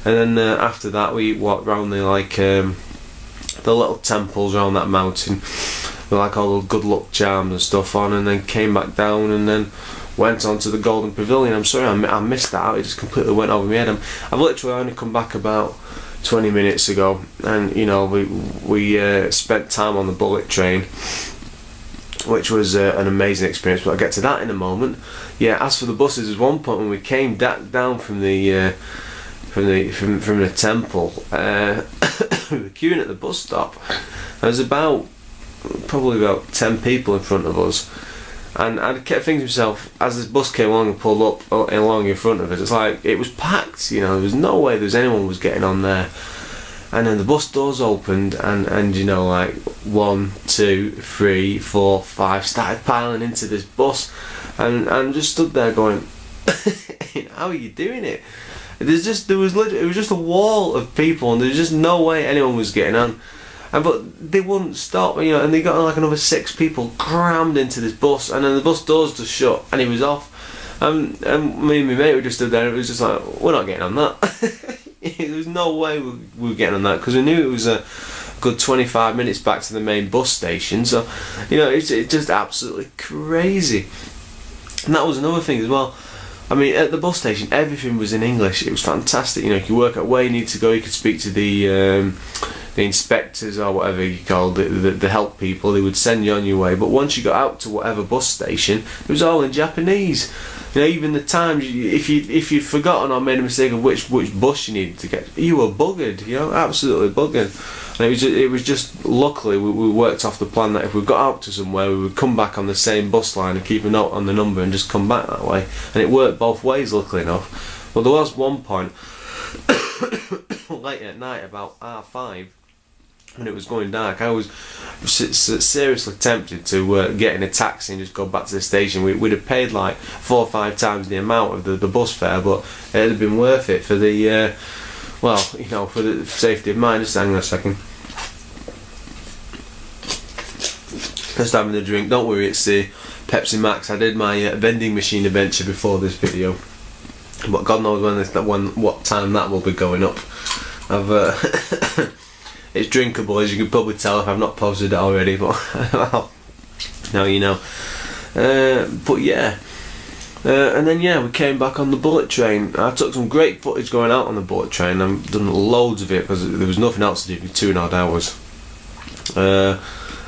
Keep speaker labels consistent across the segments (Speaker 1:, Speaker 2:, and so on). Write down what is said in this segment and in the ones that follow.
Speaker 1: And then after that we walked around the the little temples around that mountain with like all the good luck charms and stuff on, and then came back down and then went on to the Golden Pavilion. I'm sorry I missed that out, it just completely went over my head. I've literally only come back about 20 minutes ago, and you know, we spent time on the bullet train, which was an amazing experience, but I'll get to that in a moment. Yeah, as for the buses, there's one point when we came down from the temple, we were queuing at the bus stop. There was probably about 10 people in front of us, and I kept thinking to myself, as this bus came along and pulled up along in front of us, it's like it was packed, you know, there was no way anyone was getting on there. And then the bus doors opened, and you know, like 1, 2, 3, 4, 5 started piling into this bus, and just stood there going, how are you doing it? It was just a wall of people, and there was just no way anyone was getting on. But they wouldn't stop, you know, and they got like another 6 people crammed into this bus, and then the bus doors just shut, and he was off. And me and my mate were just stood there, and it was just like, we're not getting on that. There was no way we were getting on that, because we knew it was a good 25 minutes back to the main bus station, so, you know, it's just absolutely crazy. And that was another thing as well. I mean, at the bus station, everything was in English. It was fantastic. You know, you could work out where you need to go. You could speak to the inspectors or whatever you called it, the help people. They would send you on your way. But once you got out to whatever bus station, it was all in Japanese. You know, even the times, if you'd forgotten or made a mistake of which bus you needed to get, you were buggered. You know, absolutely buggered. And it was just luckily we worked off the plan that if we got out to somewhere, we would come back on the same bus line and keep a note on the number and just come back that way. And it worked both ways, luckily enough. Well, there was one point late at night, about 5:30, when it was going dark. I was seriously tempted to get in a taxi and just go back to the station. We'd have paid like 4 or 5 times the amount of the bus fare, but it'd have been worth it for the well, you know, for the safety of mine. Just hang on a second. Just having a drink. Don't worry, it's the Pepsi Max. I did my vending machine adventure before this video, but God knows what time that will be going up. It's drinkable, as you can probably tell if I've not posted it already, but well, now you know. But yeah, and then yeah, we came back on the bullet train. I took some great footage going out on the bullet train. I've done loads of it because there was nothing else to do for 2 odd hours.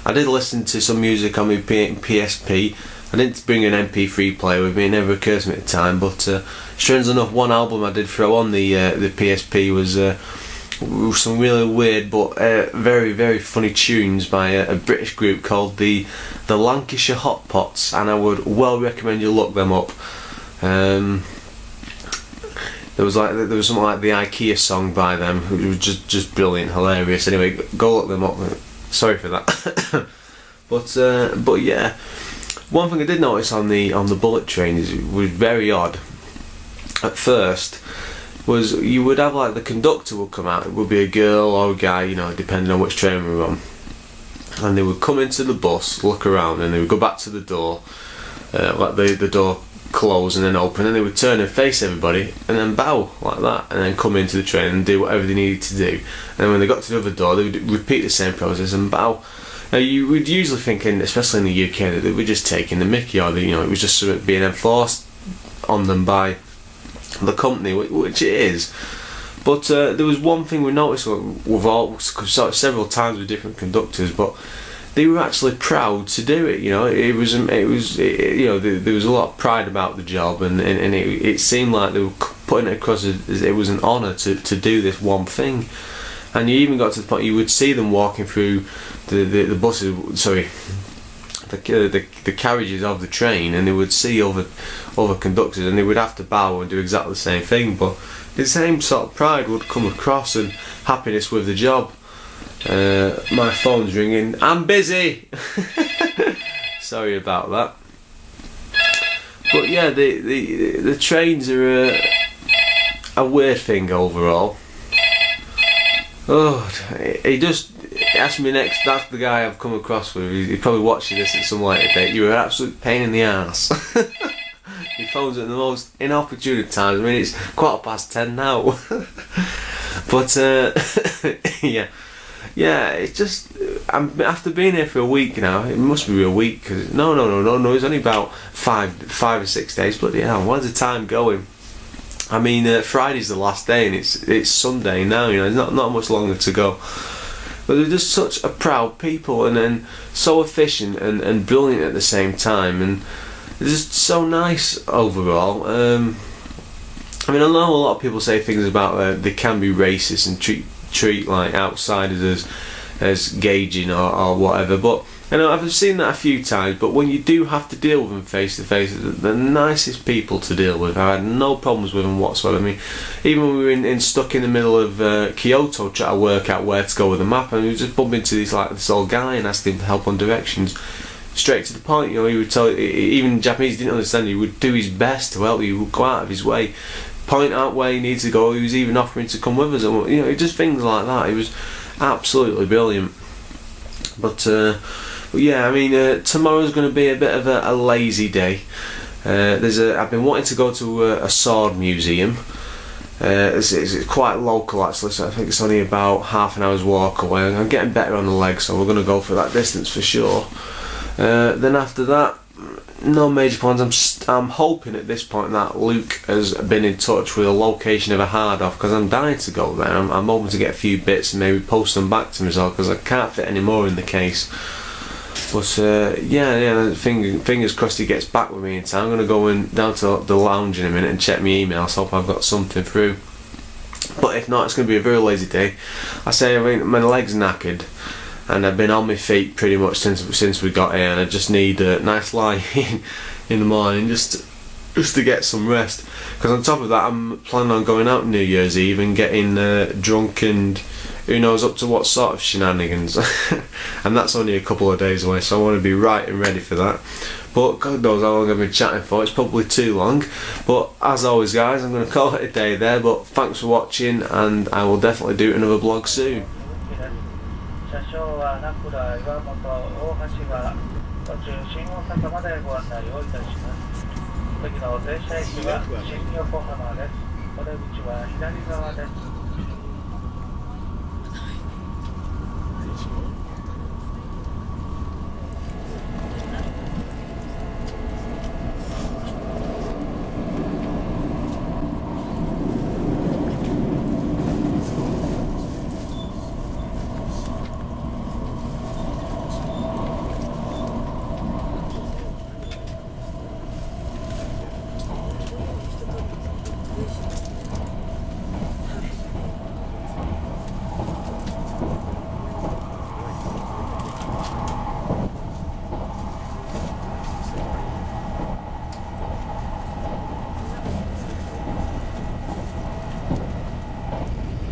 Speaker 1: I did listen to some music on my PSP. I didn't bring an MP3 player with me, it never occurred to me at the time, but strangely enough, one album I did throw on the PSP was some really weird but very, very funny tunes by a British group called the Lancashire Hot Pots, and I would well recommend you look them up. There was something like the IKEA song by them, which was just brilliant, hilarious. Anyway, go look them up. Sorry for that. but yeah, one thing I did notice on the bullet train is it was very odd. At first, was you would have like the conductor would come out. It would be a girl or a guy, you know, depending on which train we were on. And they would come into the bus, look around, and they would go back to the door, let the door close and then open, and they would turn and face everybody and then bow like that, and then come into the train and do whatever they needed to do. And then when they got to the other door, they would repeat the same process and bow. Now you would usually think, especially in the UK, that they were just taking the mickey, or you know, it was just sort of being enforced on them by the company, which it is. But there was one thing we noticed several times with different conductors, but they were actually proud to do it. You know, it was you know, there was a lot of pride about the job, and it seemed like they were putting it across as it was an honour to do this one thing. And you even got to the point you would see them walking through the buses, sorry, the carriages of the train, and they would see other conductors, and they would have to bow and do exactly the same thing, but the same sort of pride would come across and happiness with the job. My phone's ringing. I'm busy. Sorry about that. But yeah, the trains are a weird thing overall. Oh, he just asked me next. That's the guy I've come across with. He's probably watching this at some later date. You're an absolute pain in the ass. He phones at the most inopportune times. I mean, it's 10:15 now. But yeah. Yeah, it's just after being here for a week now. It must be a week. Cause no. It's only about five or 6 days. Bloody hell, where's the time going? I mean, Friday's the last day, and it's Sunday now. You know, there's not much longer to go. But they're just such a proud people, and then so efficient and brilliant at the same time, and they're just so nice overall. I mean, I know a lot of people say things about they can be racist and treat like outsiders as gauging or whatever, but you know, I've seen that a few times. But when you do have to deal with them face to face, they're the nicest people to deal with. I had no problems with them whatsoever. I mean, even when we were stuck in the middle of Kyoto trying to work out where to go with the map, and we just bumped into this old guy and asked him for help on directions. Straight to the point, you know, he would tell, even Japanese didn't understand, he would do his best to help you, he would go out of his way, point out where he needs to go. He was even offering to come with us, and you know, just things like that. It was absolutely brilliant. But yeah, I mean, tomorrow's going to be a bit of a lazy day. I've been wanting to go to a sword museum. It's quite local actually, so I think it's only about half an hour's walk away. I'm getting better on the legs, so we're going to go for that distance for sure. Then after that, no major plans. I'm hoping at this point that Luke has been in touch with a location of a hard off, because I'm dying to go there. I'm hoping to get a few bits and maybe post them back to myself, because I can't fit any more in the case. But yeah, fingers crossed he gets back with me in time. I'm going to go down to the lounge in a minute and check my emails. Hope I've got something through. But if not, it's going to be a very lazy day. I mean, my leg's knackered, and I've been on my feet pretty much since we got here, and I just need a nice lie in the morning just to get some rest. Because on top of that, I'm planning on going out New Year's Eve and getting drunk and who knows up to what sort of shenanigans. And that's only a couple of days away, so I want to be right and ready for that. But God knows how long I've been chatting for. It's probably too long. But as always, guys, I'm going to call it a day there. But thanks for watching, and I will definitely do another vlog soon.
Speaker 2: 車掌は名倉岩本大橋が途中新大阪までご案内をいたします。次の停車駅は新横浜です。お出口は左側です。